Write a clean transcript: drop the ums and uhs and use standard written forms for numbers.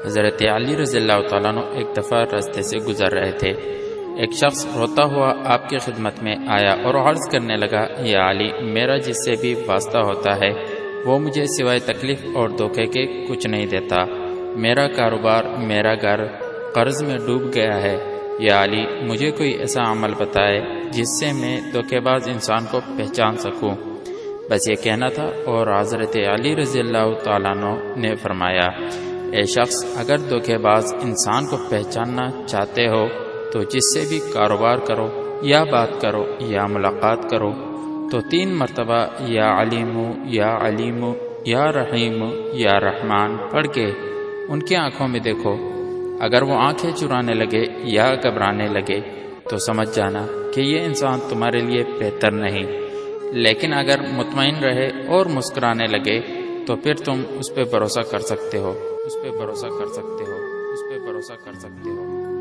حضرت علی رضی اللہ تعالیٰ عنہ ایک دفعہ راستے سے گزر رہے تھے۔ ایک شخص روتا ہوا آپ کی خدمت میں آیا اور عرض کرنے لگا، یا علی، میرا جس سے بھی واسطہ ہوتا ہے وہ مجھے سوائے تکلیف اور دھوکے کے کچھ نہیں دیتا۔ میرا کاروبار، میرا گھر قرض میں ڈوب گیا ہے۔ یا علی، مجھے کوئی ایسا عمل بتائے جس سے میں دھوکے باز انسان کو پہچان سکوں۔ بس یہ کہنا تھا اور حضرت علی رضی اللہ تعالیٰ عنہ نے فرمایا، اے شخص، اگر دھوکے باز انسان کو پہچاننا چاہتے ہو تو جس سے بھی کاروبار کرو یا بات کرو یا ملاقات کرو تو 3 مرتبہ یا علیم یا علیم یا رحیم یا رحمان پڑھ کے ان کی آنکھوں میں دیکھو۔ اگر وہ آنکھیں چرانے لگے یا گھبرانے لگے تو سمجھ جانا کہ یہ انسان تمہارے لیے بہتر نہیں، لیکن اگر مطمئن رہے اور مسکرانے لگے تو پھر تم اس پہ بھروسہ کر سکتے ہو، اس پہ بھروسہ کر سکتے ہو، اس پہ بھروسہ کر سکتے ہو۔